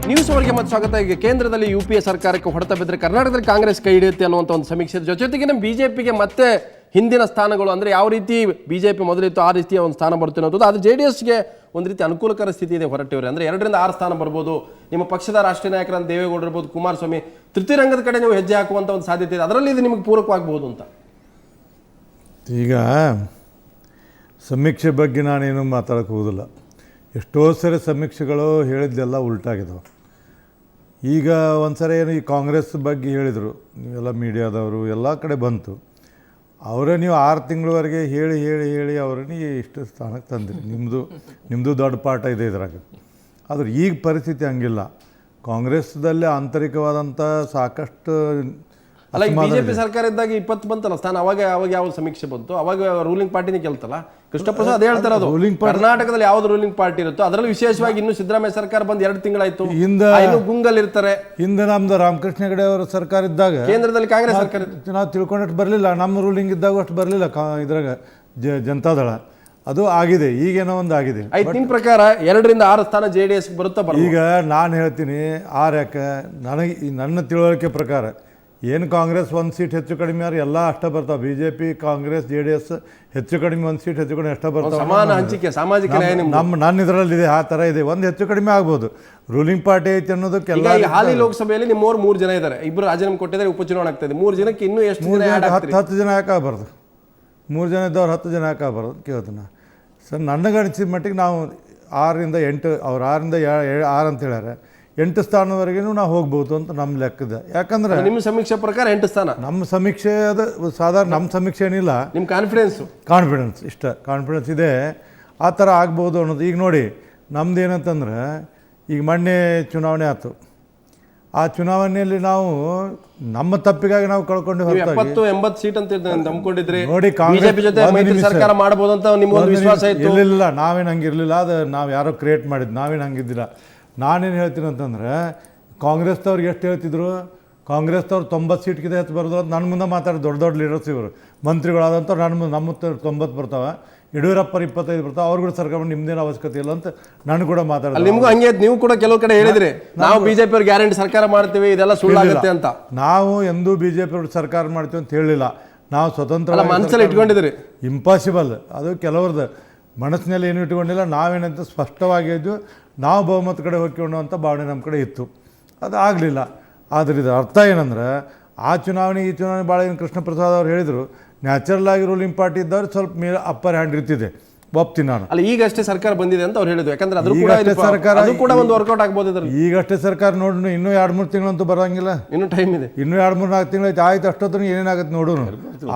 News ಅವರಿಗೆ ಮತ್ತೆ ಸ್ವಾಗತ. ಈಗ ಕೇಂದ್ರದಲ್ಲಿ UPA ಸರ್ಕಾರಕ್ಕೆ ಹೊಡೆತ ಬಿದ್ದರೆ ಕರ್ನಾಟಕದಲ್ಲಿ ಕಾಂಗ್ರೆಸ್ ಕೈ ಹಿಡಿಯುತ್ತೆ ಅನ್ನುವಂಥ ಒಂದು ಸಮೀಕ್ಷೆ ಜೊತೆಗೆ ಬಿಜೆಪಿಗೆ ಮತ್ತೆ ಹಿಂದಿನ ಸ್ಥಾನಗಳು ಅಂದರೆ ಯಾವ ರೀತಿ ಬಿಜೆಪಿ ಮೊದಲಿತ್ತು ಆ ರೀತಿಯ ಒಂದು ಸ್ಥಾನ ಬರುತ್ತೆ ಅನ್ನೋದು. ಅದು JDSಗೆ ಒಂದು ರೀತಿ ಅನುಕೂಲಕರ ಸ್ಥಿತಿ ಇದೆ ಹೊರಟಿವ್ರೆ. ಅಂದರೆ 2 ರಿಂದ 6 ಸ್ಥಾನ ಬರ್ಬೋದು. ನಿಮ್ಮ ಪಕ್ಷದ ರಾಷ್ಟ್ರೀಯ ನಾಯಕರಾದ ದೇವೇಗೌಡರು ಇರ್ಬೋದು, ಕುಮಾರಸ್ವಾಮಿ ತೃತೀಯ ರಂಗದ ಕಡೆ ನೀವು ಹೆಜ್ಜೆ ಹಾಕುವಂಥ ಒಂದು ಸಾಧ್ಯತೆ ಇದೆ. ಅದರಲ್ಲಿ ಇದು ನಿಮಗೆ ಪೂರಕವಾಗಬಹುದು ಅಂತ. ಈಗ ಸಮೀಕ್ಷೆ ಬಗ್ಗೆ ನಾನೇನು ಮಾತಾಡೋಕ್ಕೆ ಹೋಗೋದಿಲ್ಲ. ಎಷ್ಟೋ ಸರಿ ಸಮೀಕ್ಷೆಗಳು ಹೇಳಿದ್ದೆಲ್ಲ ಉಲ್ಟಾಗಿದ್ದಾವೆ. ಈಗ ಒಂದ್ಸರಿ ಏನು ಈ ಕಾಂಗ್ರೆಸ್ ಬಗ್ಗೆ ಹೇಳಿದರು, ನೀವೆಲ್ಲ ಮೀಡಿಯಾದವರು ಎಲ್ಲ ಕಡೆ ಬಂತು. ಅವರೇ ನೀವು 6 ತಿಂಗಳವರೆಗೆ ಹೇಳಿ ಹೇಳಿ ಹೇಳಿ ಅವರನ್ನೇ ಇಷ್ಟು ಸ್ಥಾನಕ್ಕೆ ತಂದಿರಿ. ನಿಮ್ಮದು ದೊಡ್ಡ ಪಾಠ ಇದೆ ಇದ್ರಾಗ. ಆದ್ರೆ ಈಗ ಪರಿಸ್ಥಿತಿ ಹಂಗಿಲ್ಲ. ಕಾಂಗ್ರೆಸ್ದಲ್ಲಿ ಆಂತರಿಕವಾದಂಥ ಸಾಕಷ್ಟು ಅಲ್ಲ, ಈಗ ಬಿಜೆಪಿ ಸರ್ಕಾರ ಇದ್ದಾಗ 20 ಬಂತಲ್ಲ ಸ್ಥಾನ, ಅವಾಗ ಯಾವ ಸಮೀಕ್ಷೆ ಬಂತು, ಅವಾಗ ರೂಲಿಂಗ್ ಪಾರ್ಟಿನೇ ಗೆಲ್ತಲ್ಲ. ಕೃಷ್ಣಪ್ರಸಾದ್ ಅದೇ ಹೇಳ್ತಾರೆ, ಅದು ಕರ್ನಾಟಕದಲ್ಲಿ ಯಾವ್ದು ರೂಲಿಂಗ್ ಪಾರ್ಟಿ ಇರುತ್ತೋ ಅದರಲ್ಲಿ ವಿಶೇಷವಾಗಿ ಇನ್ನು ಸಿದ್ದರಾಮಯ್ಯ ಸರ್ಕಾರ ಬಂದು 2 ತಿಂಗಳಾಯ್ತು, ಇನ್ನು ಗುಂಗಲ್ ಇರ್ತಾರೆ. ಹಿಂದೆ ನಮ್ದು ರಾಮಕೃಷ್ಣ ಹೆಗಡೆ ಅವರ ಸರ್ಕಾರ ಇದ್ದಾಗ ಕೇಂದ್ರದಲ್ಲಿ ಕಾಂಗ್ರೆಸ್ ಸರ್ಕಾರ ನಾವು ತಿಳ್ಕೊಂಡಷ್ಟು ಬರಲಿಲ್ಲ. ನಮ್ಮ ರೂಲಿಂಗ್ ಇದ್ದಾಗ ಅಷ್ಟು ಬರಲಿಲ್ಲ ಇದ್ರಾಗ ಜನತಾದಳ. ಅದು ಆಗಿದೆ, ಈಗೇನೋ ಒಂದು ಆಗಿದೆ. ನಿಮ್ಮ ಪ್ರಕಾರ 2 ರಿಂದ 6 ಸ್ಥಾನ JDS ಬರುತ್ತಾ? ಈಗ ನಾನು ಹೇಳ್ತೀನಿ 6 ಯಾಕೆ, ನನಗೆ ನನ್ನ ತಿಳುವಳಿಕೆ ಪ್ರಕಾರ ಏನು ಕಾಂಗ್ರೆಸ್ 1 ಸೀಟ್ ಹೆಚ್ಚು ಕಡಿಮೆ ಆದ್ರೆ ಎಲ್ಲ ಅಷ್ಟೇ ಬರ್ತಾವೆ. ಬಿಜೆಪಿ ಕಾಂಗ್ರೆಸ್ JDS ಹೆಚ್ಚು ಕಡಿಮೆ 1 ಸೀಟ್ ಹೆಚ್ಚು ಕಡಿಮೆ ಅಷ್ಟೇ ಬರ್ತಾವೆ. ಸಮಾನ ಹಂಚಿಕೆ, ಸಾಮಾಜಿಕ ನನ್ನ ಇದರಲ್ಲಿದೆ, ಆ ಥರ ಇದೆ. ಒಂದು ಹೆಚ್ಚು ಕಡಿಮೆ ಆಗ್ಬೋದು. ರೂಲಿಂಗ್ ಪಾರ್ಟಿ ಐತಿ ಅನ್ನೋದಕ್ಕೆಲ್ಲ. ಹಾಲಿ ಲೋಕಸಭೆಯಲ್ಲಿ ನಿಮ್ಮವ್ರು 3 ಜನ ಇದ್ದಾರೆ, 2 ರಾಜೀನಾಮೆ ಕೊಟ್ಟಿದ್ದಾರೆ, ಉಪಚುನಾವಣೆ ಆಗ್ತದೆ. 3 ಜನಕ್ಕೆ ಇನ್ನೂ ಎಷ್ಟು 10 ಜನ ಯಾಕೆ ಆಗಬಾರ್ದು? 3 ಜನ ಇದ್ದವ್ರು 10 ಜನ ಯಾಕೆ ಆಗಬಾರ್ದು ಕೇಳ್ತೀನಿ ಸರ್. ನನಗೆ ಅನಿಸಿದ ಮಟ್ಟಿಗೆ ನಾವು 6 ರಿಂದ 8, ಅವ್ರು 6 ರಿಂದ 6 ಅಂತ ಹೇಳ್ಯಾರ, 8 ಸ್ಥಾನವರೆಗೂ ನಾವು ಹೋಗ್ಬೋದು ಅಂತ ನಮ್ಮ ಲೆಕ್ಕದ. ಯಾಕಂದ್ರೆ ನಿಮ್ಮ ಸಮೀಕ್ಷೆ ಪ್ರಕಾರ 8 ಸ್ಥಾನ. ನಮ್ಮ ಸಮೀಕ್ಷೆ ಅದು ಸಾಧಾರಣ ನಮ್ಮ ಸಮೀಕ್ಷೆ ಏನಿಲ್ಲ, ನಿಮ್ಮ ಕಾನ್ಫಿಡೆನ್ಸ್ ಇಷ್ಟ ಕಾನ್ಫಿಡೆನ್ಸ್ ಇದೆ ಆ ಥರ ಆಗ್ಬೋದು ಅನ್ನೋದು. ಈಗ ನೋಡಿ ನಮ್ದು ಏನಂತಂದ್ರೆ, ಈಗ ಮೊನ್ನೆ ಚುನಾವಣೆ ಆಯ್ತು. ಆ ಚುನಾವಣೆಯಲ್ಲಿ ನಾವು ನಮ್ಮ ತಪ್ಪಿಗಾಗಿ ನಾವು ಕಳ್ಕೊಂಡು 70-80 ಸೀಟ್ ಅಂತ ನಂಬ್ಕೊಂಡಿದ್ರಿ. ನೋಡಿ ಕಾಂಗ್ರೆಸ್ ಸರ್ಕಾರ ಮಾಡಬಹುದು ಅಂತ ನಿಮ್ಮೊಂದು ವಿಶ್ವಾಸ ಇತ್ತು. ಇಲ್ಲ, ನಾವೇನು ಹಂಗಿರಲಿಲ್ಲ. ಅದು ನಾವು ಯಾರೋ ಕ್ರಿಯೇಟ್ ಮಾಡಿದ್ದು, ನಾವೇನು ಹಂಗಿದ್ದಿಲ್ಲ. ನಾನೇನು ಹೇಳ್ತೀನಿ ಅಂತಂದ್ರೆ, ಕಾಂಗ್ರೆಸ್ದವ್ರಿಗೆ ಎಷ್ಟು ಹೇಳ್ತಿದ್ರು, ಕಾಂಗ್ರೆಸ್ದವ್ರು 90 ಸೀಟ್ಗಿಂತ ಹೆಚ್ಚು ಬರೋದು ಅಂತ ನನ್ನ ಮುಂದೆ ಮಾತಾಡಿ ದೊಡ್ಡ ಲೀಡರ್ಸ್ ಇವರು ಮಂತ್ರಿಗಳಾದಂಥವ್ರು ನಮ್ಮ 90 ಬರ್ತಾವೆ, ಯಡಿಯೂರಪ್ಪರು 25 ಬರ್ತಾವೆ. ಅವ್ರುಗಳು ಸರ್ಕಾರ ನಿಮ್ದೇನು ಅವಶ್ಯಕತೆ ಇಲ್ಲ ಅಂತ ನಾನು ಕೂಡ ಮಾತಾಡಿದೆ. ನಿಮಗೂ ಹಂಗೆ, ನೀವು ಕೂಡ ಕೆಲವು ಕಡೆ ಹೇಳಿದ್ರಿ ನಾವು ಬಿಜೆಪಿ ಅವ್ರ ಗ್ಯಾರಂಟಿ ಸರ್ಕಾರ ಮಾಡ್ತೀವಿ, ಇದೆಲ್ಲ ಸುಳ್ಳಾಗುತ್ತೆ ಅಂತ. ನಾವು ಎಂದೂ ಬಿಜೆಪಿ ಅವ್ರ ಸರ್ಕಾರ ಮಾಡ್ತೀವಿ ಅಂತ ಹೇಳಿಲ್ಲ. ನಾವು ಸ್ವತಂತ್ರ ಮನಸ್ಸಲ್ಲಿ ಇಟ್ಕೊಂಡಿದ್ರಿ. ಇಂಪಾಸಿಬಲ್. ಅದು ಕೆಲವ್ರದ್ದು ಮನಸ್ಸಿನಲ್ಲಿ ಏನು ಇಟ್ಕೊಂಡಿಲ್ಲ. ನಾವೇನಂತ ಸ್ಪಷ್ಟವಾಗಿದ್ದು ನಾವು ಬಹುಮತ ಕಡೆ ಹೋಗ್ಕೊಂಡು ಅಂತ ಭಾವನೆ ನಮ್ಮ ಕಡೆ ಇತ್ತು. ಅದು ಆಗಲಿಲ್ಲ. ಆದರೆ ಇದರ ಅರ್ಥ ಏನಂದ್ರೆ, ಆ ಚುನಾವಣೆ ಈ ಚುನಾವಣೆ ಭಾಳ ಏನು ಕೃಷ್ಣ ಪ್ರಸಾದ್ ಅವ್ರು ಹೇಳಿದರು, ನ್ಯಾಚುರಲ್ ಆಗಿ ರೂಲಿಂಗ್ ಪಾರ್ಟಿ ಇದ್ದವ್ರು ಸ್ವಲ್ಪ ಮೇಲೆ ಅಪ್ಪರ್ ಹ್ಯಾಂಡ್ ಇರ್ತಿದೆ, ಒಪ್ತೀನಿ ನಾನು. ಅಲ್ಲ, ಈಗಷ್ಟೇ ಸರ್ಕಾರ ಬಂದಿದೆ ಅಂತ ಅವ್ರು ಹೇಳಿದ್ರು. ಯಾಕಂದ್ರೆ ಅದು ಕೂಡ ಒಂದು ವರ್ಕೌಟ್ ಆಗ್ಬೋದು. ಈಗಷ್ಟೇ ಸರ್ಕಾರ ನೋಡಿ, ಇನ್ನೂ 2-3 ತಿಂಗಳಂತೂ ಬರೋಂಗಿಲ್ಲ. ಇನ್ನೂ ಟೈಮ್ ಇದೆ. ಇನ್ನೂ 2-3-4 ತಿಂಗಳು ಆಯ್ತು. ಅಷ್ಟೊತ್ತೂ ಏನೇನಾಗುತ್ತೆ ನೋಡೋಣ.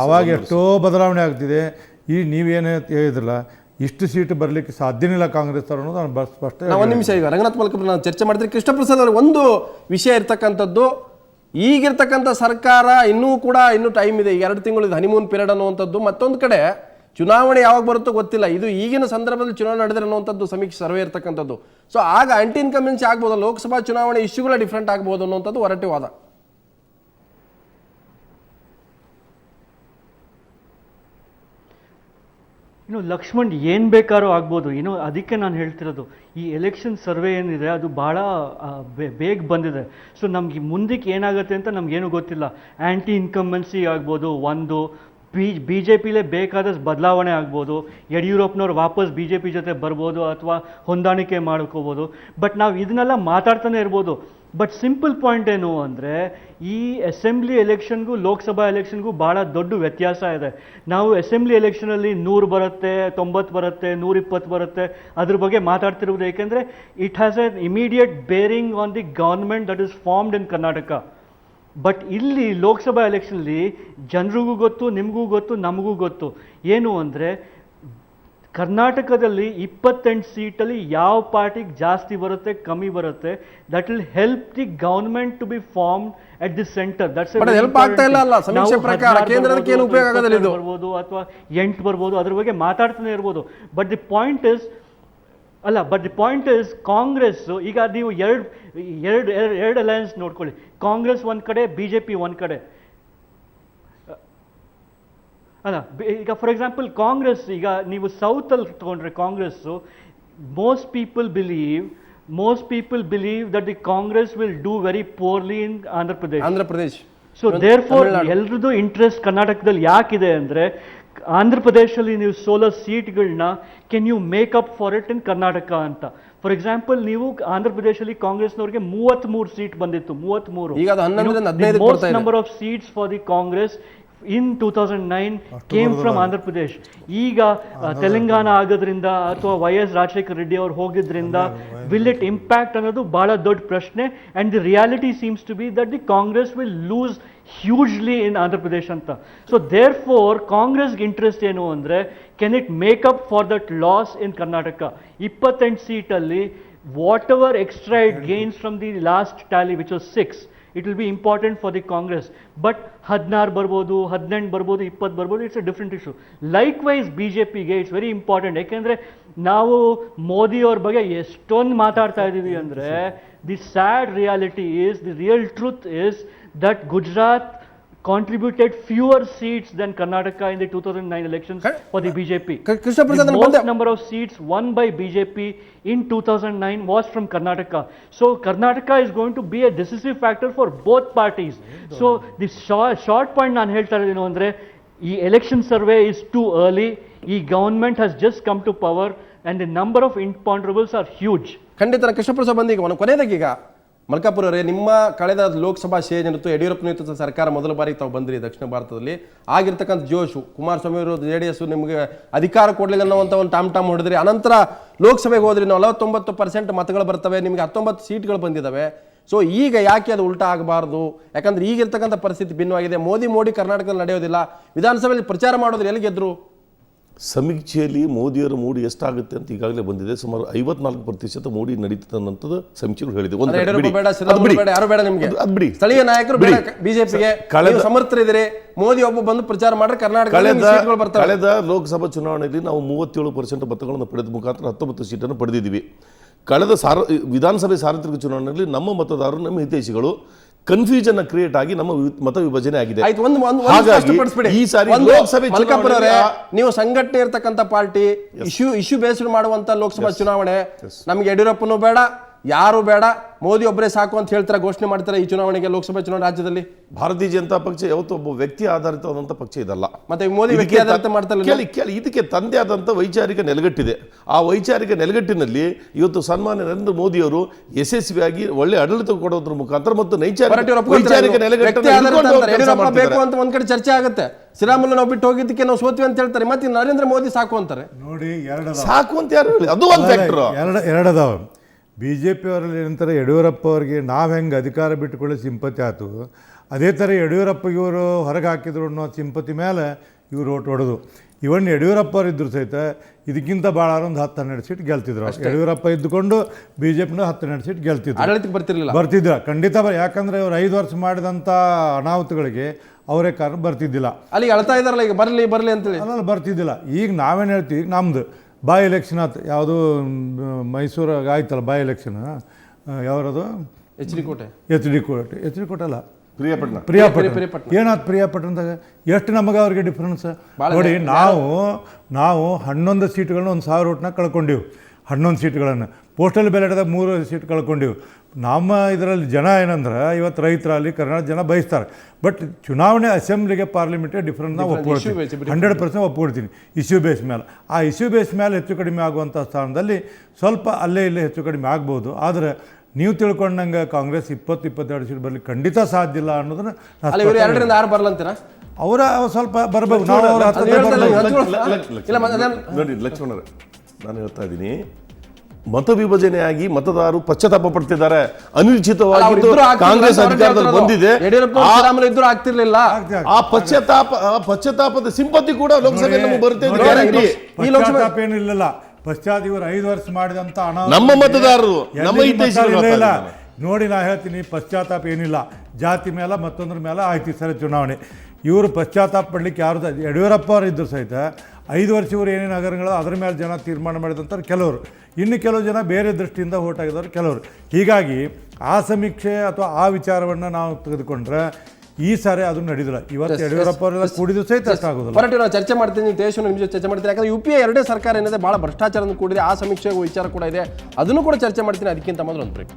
ಆವಾಗ ಎಷ್ಟೋ ಬದಲಾವಣೆ ಆಗ್ತಿದೆ. ಈ ನೀವೇನು ಹೇಳಿದ್ರಲ್ಲ, ಇಷ್ಟು ಸೀಟು ಬರಲಿಕ್ಕೆ ಸಾಧ್ಯನೇ ಇಲ್ಲ ಕಾಂಗ್ರೆಸ್ ಅವರು ಅನ್ನೋದು ನಾನು ಸ್ಪಷ್ಟ. ಒಂದು ನಿಮಿಷ, ಈಗ ರಂಗನಾಥ್ ಮಲ್ಕಪ್ಪ ನಾವು ಚರ್ಚೆ ಮಾಡಿದ್ರೆ, ಕೃಷ್ಣ ಪ್ರಸಾದ್ ಅವರು ಒಂದು ವಿಷಯ ಇರ್ತಕ್ಕಂಥದ್ದು, ಈಗಿರ್ತಕ್ಕಂಥ ಸರ್ಕಾರ ಇನ್ನೂ ಟೈಮ್ ಇದೆ. 2 ತಿಂಗಳು ಇದು ಹನಿಮೂನ್ ಪೀರಿಯಡ್ ಅನ್ನುವಂಥದ್ದು. ಮತ್ತೊಂದು ಕಡೆ ಚುನಾವಣೆ ಯಾವಾಗ ಬರುತ್ತೋ ಗೊತ್ತಿಲ್ಲ. ಇದು ಈಗಿನ ಸಂದರ್ಭದಲ್ಲಿ ಚುನಾವಣೆ ನಡೆದ್ರೆ ಅನ್ನುವಂಥದ್ದು ಸಮೀಕ್ಷೆ ಸರ್ವೆ ಇರ್ತಕ್ಕಂಥದ್ದು. ಸೊ ಆಗ ಆಂಟಿ ಇನ್ಕಂಬೆನ್ಸಿ ಆಗ್ಬೋದು, ಲೋಕಸಭಾ ಚುನಾವಣೆ ಇಶ್ಯೂಗಳ ಡಿಫ್ರೆಂಟ್ ಆಗ್ಬೋದು ಅನ್ನುವಂಥದ್ದು ಹೊರಟಿವಾದ. ಲಕ್ಷ್ಮಣ್ ಏನು ಬೇಕಾದ್ರೂ ಆಗ್ಬೋದು. ಅದಕ್ಕೆ ನಾನು ಹೇಳ್ತಿರೋದು, ಈ ಎಲೆಕ್ಷನ್ ಸರ್ವೆ ಏನಿದೆ ಅದು ಭಾಳ ಬೇಗ ಬಂದಿದೆ. ಸೊ ನಮ್ಗೆ ಮುಂದಕ್ಕೆ ಏನಾಗುತ್ತೆ ಅಂತ ನಮಗೇನು ಗೊತ್ತಿಲ್ಲ. ಆ್ಯಂಟಿ ಇನ್ಕಂಬೆನ್ಸಿ ಆಗ್ಬೋದು, ಒಂದು BJPಲೇ ಬೇಕಾದಷ್ಟು ಬದಲಾವಣೆ ಆಗ್ಬೋದು, ಯಡಿಯೂರಪ್ಪನವ್ರು ವಾಪಸ್ BJP ಜೊತೆ ಬರ್ಬೋದು ಅಥವಾ ಹೊಂದಾಣಿಕೆ ಮಾಡ್ಕೋಬೋದು. ಬಟ್ ನಾವು ಇದನ್ನೆಲ್ಲ ಮಾತಾಡ್ತಾನೆ ಇರ್ಬೋದು. ಬಟ್ ಸಿಂಪಲ್ ಪಾಯಿಂಟ್ ಏನು ಅಂದರೆ, ಈ ಅಸೆಂಬ್ಲಿ ಎಲೆಕ್ಷನ್ಗೂ ಲೋಕಸಭಾ ಎಲೆಕ್ಷನ್ಗೂ ಭಾಳ ದೊಡ್ಡ ವ್ಯತ್ಯಾಸ ಇದೆ. ನಾವು ಅಸೆಂಬ್ಲಿ ಎಲೆಕ್ಷನಲ್ಲಿ 100 ಬರುತ್ತೆ, 90 ಬರುತ್ತೆ, 120 ಬರುತ್ತೆ, ಅದ್ರ ಬಗ್ಗೆ ಮಾತಾಡ್ತಿರ್ಬೋದು. ಏಕೆಂದರೆ it has N immediate bearing on the government that is formed in Karnataka. But ಇಲ್ಲಿ ಲೋಕಸಭಾ ಎಲೆಕ್ಷನ್ಲಿ ಜನರಿಗೂ ಗೊತ್ತು, ನಿಮಗೂ ಗೊತ್ತು, ನಮಗೂ ಗೊತ್ತು ಏನು ಅಂದರೆ, ಕರ್ನಾಟಕದಲ್ಲಿ 28 ಸೀಟಲ್ಲಿ ಯಾವ ಪಾರ್ಟಿಗೆ ಜಾಸ್ತಿ ಬರುತ್ತೆ, ಕಮ್ಮಿ ಬರುತ್ತೆ, that will help the government to be form at the centre. That's ಬರ್ಬೋದು ಅಥವಾ 8 ಬರ್ಬೋದು, ಅದ್ರ ಬಗ್ಗೆ ಮಾತಾಡ್ತಾನೆ ಇರ್ಬೋದು. But the point is Congress, ಈಗ ನೀವು ಎರಡು ಅಲಯನ್ಸ್ ನೋಡ್ಕೊಳ್ಳಿ. ಕಾಂಗ್ರೆಸ್ ಒಂದು ಕಡೆ, BJP ಒಂದು ಕಡೆ. ಅಲ್ಲ, ಈಗ ಫಾರ್ ಎಕ್ಸಾಂಪಲ್ ಕಾಂಗ್ರೆಸ್, ಈಗ ನೀವು ಸೌತಲ್ಲಿ ತಗೊಂಡ್ರೆ Congress, most people believe most people believe that the Congress will do very poorly in Andhra Pradesh. Andhra Pradesh so therefore ಎಲ್ರದ್ದು ಇಂಟ್ರೆಸ್ಟ್ ಕರ್ನಾಟಕದಲ್ಲಿ ಯಾಕಿದೆ ಅಂದರೆ ಆಂಧ್ರ ಪ್ರದೇಶಲ್ಲಿ ನೀವು 16 ಸೀಟ್ಗಳನ್ನ can you make up for it in Karnataka ಅಂತ. ಫಾರ್ ಎಕ್ಸಾಂಪಲ್, ನೀವು ಆಂಧ್ರ ಪ್ರದೇಶಲ್ಲಿ ಕಾಂಗ್ರೆಸ್ನವ್ರಿಗೆ 33 ಸೀಟ್ ಬಂದಿತ್ತು, 33. ಈಗ ಅದು 11 ರಿಂದ 15 most number of seats for the Congress in 2009 came from Andhra Pradesh. ಈಗ ತೆಲಂಗಾಣ ಆಗೋದ್ರಿಂದ ಅಥವಾ YS ರಾಜಶೇಖರ್ ರೆಡ್ಡಿ ಅವ್ರು ಹೋಗಿದ್ರಿಂದ will it impact ಅನ್ನೋದು ಬಹಳ ದೊಡ್ಡ ಪ್ರಶ್ನೆ. and the reality seems to be that the Congress will lose hugely in Andhra Pradesh ಅಂತ. so therefore Congress ಇಂಟ್ರೆಸ್ಟ್ ಏನು ಅಂದ್ರೆ can it make up for that loss in Karnataka? 28 ಸೀಟಲ್ಲಿ whatever extra it gains from the last tally, which was 6, it will be important for the Congress. But 16 ಬರ್ಬೋದು, 18 ಬರ್ಬೋದು, 20 ಬರ್ಬೋದು, it's a different issue. Likewise ಬಿಜೆಪಿಗೆ it's very important. ಯಾಕೆಂದ್ರೆ ನಾವು ಮೋದಿ ಅವ್ರ ಬಗ್ಗೆ ಎಷ್ಟೊಂದು ಮಾತಾಡ್ತಾ ಇದ್ದೀವಿ ಅಂದ್ರೆ the sad reality is, the real truth is that Gujarat contributed fewer seats than Karnataka in the 2009 elections for the BJP. Krishna Prasad, the most number of seats won by BJP in 2009 was from Karnataka. So Karnataka is going to be a decisive factor for both parties. So the short point ನಾನು ಹೇಳ್ತಾ ಇರೋದೇನು ಅಂದರೆ, ಈ election survey is too early. ಈ government has just come to power and the number of imponderables are huge. ಖಂಡಿತ. ಕೃಷ್ಣ ಪ್ರಸಾದ್ ಬಂದು ಈಗ ಕೊನೆಯದಾಗಿ ಈಗ ಮಲ್ಕಾಪುರ ಅವರೇ, ನಿಮ್ಮ ಕಳೆದ ಲೋಕಸಭಾ ಏನಿತ್ತು, ಯಡಿಯೂರಪ್ಪ ನೇತೃತ್ವದ ಸರ್ಕಾರ ಮೊದಲ ಬಾರಿ ತಾವು ಬಂದ್ರಿ ದಕ್ಷಿಣ ಭಾರತದಲ್ಲಿ. ಆಗಿರ್ತಕ್ಕಂಥ ಜೋಶು, ಕುಮಾರಸ್ವಾಮಿ ಅವರು JDS ನಿಮಗೆ ಅಧಿಕಾರ ಕೊಡಲಿಲ್ಲ ಅನ್ನೋಂಥ ಒಂದು ಟಾಮ್ ಹೊಡೆದ್ರಿ. ಅನಂತರ ಲೋಕಸಭೆಗೆ ಹೋದ್ರಿ, 49% ಮತಗಳು ಬರ್ತವೆ, ನಿಮಗೆ 19 ಸೀಟ್ಗಳು ಬಂದಿದ್ದಾವೆ. ಸೊ ಈಗ ಯಾಕೆ ಅದು ಉಲ್ಟಾ ಆಗಬಾರ್ದು? ಯಾಕಂದ್ರೆ ಈಗಿರ್ತಕ್ಕಂಥ ಪರಿಸ್ಥಿತಿ ಭಿನ್ನವಾಗಿದೆ. ಮೋದಿ ಕರ್ನಾಟಕದಲ್ಲಿ ನಡೆಯೋದಿಲ್ಲ. ವಿಧಾನಸಭೆಯಲ್ಲಿ ಪ್ರಚಾರ ಮಾಡೋದು ಎಲ್ಲಿ ಗೆದ್ರು? ಸಮೀಕ್ಷೆಯಲ್ಲಿ ಮೋದಿಯವರ ಮೂಡಿ ಎಷ್ಟಾಗುತ್ತೆ ಅಂತ ಈಗಾಗಲೇ ಬಂದಿದೆ. ಸುಮಾರು 54% ಮೋಡಿ ನಡೀತದೆ ಅನ್ನೋಂಥದ್ದು ಸಮೀಕ್ಷೆಗಳು ಹೇಳಿದೆ. ಸ್ಥಳೀಯ ನಾಯಕರು ಬಿಜೆಪಿಗೆ ಸಮರ್ಥರಿದ್ದೀರಿ, ಮೋದಿ ಒಬ್ಬ ಬಂದು ಪ್ರಚಾರ ಮಾಡ್ರೆ ಕರ್ನಾಟಕ ಕಳೆದ ಲೋಕಸಭಾ ಚುನಾವಣೆಯಲ್ಲಿ ನಾವು 37% ಮತಗಳನ್ನು ಪಡೆದ ಮುಖಾಂತರ 19 ಸೀಟನ್ನು ಪಡೆದಿದ್ದೀವಿ. ಕಳೆದ ವಿಧಾನಸಭೆ ಸಾರ್ವತ್ರಿಕ ಚುನಾವಣೆಯಲ್ಲಿ ನಮ್ಮ ಮತದಾರರು, ನಮ್ಮ ಹಿತೈಷಿಗಳು ಕನ್ಫ್ಯೂಷನ್ ಕ್ರಿಯೇಟ್ ಆಗಿ ನಮ್ಮ ಮತ ವಿಭಜನೆ ಆಗಿದೆ. ಈ ಸಾರಿ ನೀವು ಸಂಘಟನೆ ಇರ್ತಕ್ಕಂಥ ಪಾರ್ಟಿ ಇಶ್ಯೂ ಬೇಸ್ಡ್ ಮಾಡುವಂತ ಲೋಕಸಭಾ ಚುನಾವಣೆ, ನಮ್ಗೆ ಯಡಿಯೂರಪ್ಪನೂ ಬೇಡ, ಯಾರು ಬೇಡ, ಮೋದಿ ಒಬ್ಬರೇ ಸಾಕು ಅಂತ ಹೇಳ್ತಾರೆ, ಘೋಷಣೆ ಮಾಡ್ತಾರೆ ಈ ಚುನಾವಣೆಗೆ, ಲೋಕಸಭಾ ಚುನಾವಣೆ ರಾಜ್ಯದಲ್ಲಿ. ಭಾರತೀಯ ಜನತಾ ಪಕ್ಷ ಯಾವತ್ತೂ ಒಬ್ಬ ವ್ಯಕ್ತಿ ಆಧಾರಿತವಾದಂಥ ಪಕ್ಷ ಇದಲ್ಲ. ಮತ್ತೆ ಮೋದಿ ವ್ಯಕ್ತಿ ಆಧಾರಿತ ಮಾಡ್ತಾರೆ. ಕೇಳಿ, ಇದಕ್ಕೆ ತಂದೆ ಆದಂಥ ವೈಚಾರಿಕ ನೆಲೆಗಟ್ಟಿದೆ. ಆ ವೈಚಾರಿಕ ನೆಲೆಗಟ್ಟಿನಲ್ಲಿ ಇವತ್ತು ಸನ್ಮಾನ್ಯ ನರೇಂದ್ರ ಮೋದಿ ಅವರು ಯಶಸ್ವಿಯಾಗಿ ಒಳ್ಳೆ ಆಡಳಿತ ಕೊಡೋದ್ರ ಮುಖಾಂತರ ಮತ್ತು ವೈಚಾರಿಕ ನೆಲೆಗಟ್ಟು ಬೇಕು ಅಂತ ಒಂದ್ ಕಡೆ ಚರ್ಚೆ ಆಗುತ್ತೆ. ಶ್ರೀರಾಮುಲು ನಾವು ಬಿಟ್ಟು ಹೋಗಿದ್ದಕ್ಕೆ ನಾವು ಸೋತ್ವಿ ಅಂತ ಹೇಳ್ತಾರೆ, ಮತ್ತೆ ನರೇಂದ್ರ ಮೋದಿ ಸಾಕು ಅಂತಾರೆ. ನೋಡಿ, ಸಾಕು ಅಂತ ಯಾರು ಹೇಳಿ, ಅದು ಒಂದು ಫ್ಯಾಕ್ಟರ್. ಎರಡದಾವ. BJP ಅವರಲ್ಲಿ ಏನಂತಾರೆ, ಯಡಿಯೂರಪ್ಪ ಅವ್ರಿಗೆ ನಾವು ಹೆಂಗೆ ಅಧಿಕಾರ ಬಿಟ್ಟುಕೊಳ್ಳಿ ಸಿಂಪತಿ ಆಯ್ತು, ಅದೇ ಥರ ಯಡಿಯೂರಪ್ಪಗೆ ಇವರು ಹೊರಗೆ ಹಾಕಿದ್ರು ಅನ್ನೋ ಸಿಂಪತಿ ಮೇಲೆ ಇವರು ಓಟ್ ಹೊಡೆದು. ಇವನ್ ಯಡಿಯೂರಪ್ಪ ಅವರು ಇದ್ರು ಸಹಿತ ಇದಕ್ಕಿಂತ ಭಾಳ ಒಂದು 10-12 ಸೀಟ್ ಗೆಲ್ತಿದ್ರು. ಯಡಿಯೂರಪ್ಪ ಇದ್ದುಕೊಂಡು BJPನ 10-12 ಸೀಟ್ ಗೆಲ್ತಿದ್ರು, ಬರ್ತಿದ್ರ ಖಂಡಿತ. ಯಾಕಂದ್ರೆ ಅವ್ರು 5 ವರ್ಷ ಮಾಡಿದಂಥ ಅನಾಹುತಗಳಿಗೆ ಅವರೇ ಕಾರಣ ಬರ್ತಿದ್ದಿಲ್ಲ. ಅಲ್ಲಿ ಅಳ್ತಾ ಇದಾರಲ್ಲ, ಈಗ ಬರಲಿ ಅಂತೇಳಿ ಅಲ್ಲ ಬರ್ತಿದ್ದಿಲ್ಲ. ಈಗ ನಾವೇನು ಹೇಳ್ತೀವಿ, ಈಗ ನಮ್ದು ಬಾಯ್ ಎಲೆಕ್ಷನ್ ಆಯ್ತು, ಯಾವುದು ಮೈಸೂರಾಗ ಆಯ್ತಲ್ಲ ಬಾಯ್ ಎಲೆಕ್ಷನ್, ಯಾವ್ದು ಎಚ್ ಡಿ ಕೋಟೆ ಅಲ್ಲ, ಪ್ರಿಯಾಪಟ್ಟಣ. ಏನಾಯ್ತು ಪ್ರಿಯಾಪಟ್ಟಣದಾಗ? ಎಷ್ಟು ನಮಗೆ ಅವ್ರಿಗೆ ಡಿಫ್ರೆನ್ಸ್ ನೋಡಿ. ನಾವು 11 ಸೀಟ್ಗಳನ್ನ 1,000 ಓಟ್ನಾಗ ಕಳ್ಕೊಂಡಿವಿ. 11 ಸೀಟ್ಗಳನ್ನು ಪೋಸ್ಟಲ್ ಬ್ಯಾಲೆಟ್ದಾಗ 3 ಸೀಟ್ ಕಳ್ಕೊಂಡಿವಿ. ನಮ್ಮ ಇದರಲ್ಲಿ ಜನ ಏನಂದ್ರೆ ಇವತ್ತು ರೈತರಲ್ಲಿ ಕರ್ನಾಟಕ ಜನ ಬಯಸ್ತಾರೆ. ಬಟ್ ಚುನಾವಣೆ ಅಸೆಂಬ್ಲಿಗೆ ಪಾರ್ಲಿಮೆಂಟ್ಗೆ ಡಿಫ್ರೆಂಟ್ ನಾವು ಒಪ್ಕೊಳ್ತೀವಿ, 100% ಒಪ್ಕೊಳ್ತೀನಿ. ಇಶ್ಯೂ ಬೇಸ್ ಮೇಲೆ, ಆ ಇಶ್ಯೂ ಬೇಸ್ ಮೇಲೆ ಹೆಚ್ಚು ಕಡಿಮೆ ಆಗುವಂಥ ಸ್ಥಾನದಲ್ಲಿ ಸ್ವಲ್ಪ ಅಲ್ಲೇ ಇಲ್ಲೇ ಹೆಚ್ಚು ಕಡಿಮೆ ಆಗ್ಬೋದು. ಆದರೆ ನೀವು ತಿಳ್ಕೊಂಡಂಗೆ ಕಾಂಗ್ರೆಸ್ 20-22 ಸೀಟ್ ಬರಲಿಕ್ಕೆ ಖಂಡಿತ ಸಾಧ್ಯ ಇಲ್ಲ ಅನ್ನೋದನ್ನ 2ರಿಂದ 6 ಬರಲಂತೀರಾ? ಅವರ ಸ್ವಲ್ಪ ಬರಬೇಕು. ನೋಡಿ ಲಕ್ಷ್ಮಣರೇ, ನಾನು ಹೇಳ್ತಾ ಇದ್ದೀನಿ, ಮತ ವಿಭಜನೆಯಾಗಿ ಮತದಾರರು ಪಶ್ಚಾತ್ತಾಪ ಪಡ್ತಿದ್ದಾರೆ. ಅನಿರೀಕ್ಷಿತವಾಗಿ ಕಾಂಗ್ರೆಸ್ ಅಧಿಕಾರದಲ್ಲಿ ಬಂದಿದೆ, ಆಗ್ತಿರ್ಲಿಲ್ಲ. ಆ ಪಶ್ಚಾತ್ತಾಪದ ಸಿಂಪತಿ ಕೂಡ ಲೋಕಸಭೆಯಲ್ಲಿ ಬರುತ್ತೆ. ಪಶ್ಚಾತ್ತಾಪ ಏನಿಲ್ಲ. ಪಶ್ಚಾತ್ ಇವರು 5 ವರ್ಷ ಮಾಡಿದಂತ ನಮ್ಮ ಮತದಾರರು ಇಲ್ಲ. ನೋಡಿ, ನಾ ಹೇಳ್ತೀನಿ, ಪಶ್ಚಾತ್ತಾಪ ಏನಿಲ್ಲ. ಜಾತಿ ಮೇಲೆ ಮತ್ತೊಂದ್ರ ಮೇಲೆ ಆಯ್ತು ಸರಿ ಚುನಾವಣೆ. ಇವರು ಪಶ್ಚಾತ್ತಾಪ ಪಡ್ಲಿಕ್ಕೆ ಯಾರು, ಯಡಿಯೂರಪ್ಪ ಅವರು ಇದ್ದರು ಸಹಿತ 5 ವರ್ಷ ಇವರು ಏನೇನು ಹಗರಣಗಳು ಅದರ ಮೇಲೆ ಜನ ತೀರ್ಮಾನ ಮಾಡಿದಂಥವ್ರು ಕೆಲವರು, ಇನ್ನು ಕೆಲವು ಜನ ಬೇರೆ ದೃಷ್ಟಿಯಿಂದ ಓಟ್ ಆಗಿದವರು ಕೆಲವರು. ಹೀಗಾಗಿ ಆ ಸಮೀಕ್ಷೆ ಅಥವಾ ಆ ವಿಚಾರವನ್ನು ನಾವು ತೆಗೆದುಕೊಂಡ್ರೆ ಈ ಸಾರಿ ಅದು ನಡೆದಿಲ್ಲ. ಇವತ್ತು ಯಡಿಯೂರಪ್ಪ ಅವರೆಲ್ಲ ಕೂಡಿದ್ರು ಸಹಿತ ಅಷ್ಟು ಆಗೋದಿಲ್ಲ. ಹೊರಟು ನಾವು ಚರ್ಚೆ ಮಾಡ್ತೀನಿ, ದೇಶವನ್ನು ನಿಮಿಷ ಚರ್ಚೆ ಮಾಡ್ತೀನಿ. ಯಾಕಂದ್ರೆ UPA ಎರಡೇ ಸರ್ಕಾರ ಏನಿದೆ ಭಾಳ ಭ್ರಷ್ಟಾಚಾರದಿಂದ ಕೂಡಿದೆ, ಆ ಸಮೀಕ್ಷೆ ವಿಚಾರ ಕೂಡ ಇದೆ, ಅದನ್ನು ಕೂಡ ಚರ್ಚೆ ಮಾಡ್ತೀನಿ. ಅದಕ್ಕಿಂತ ಮೊದಲು ಒಂದು ಬ್ರೇಕ್.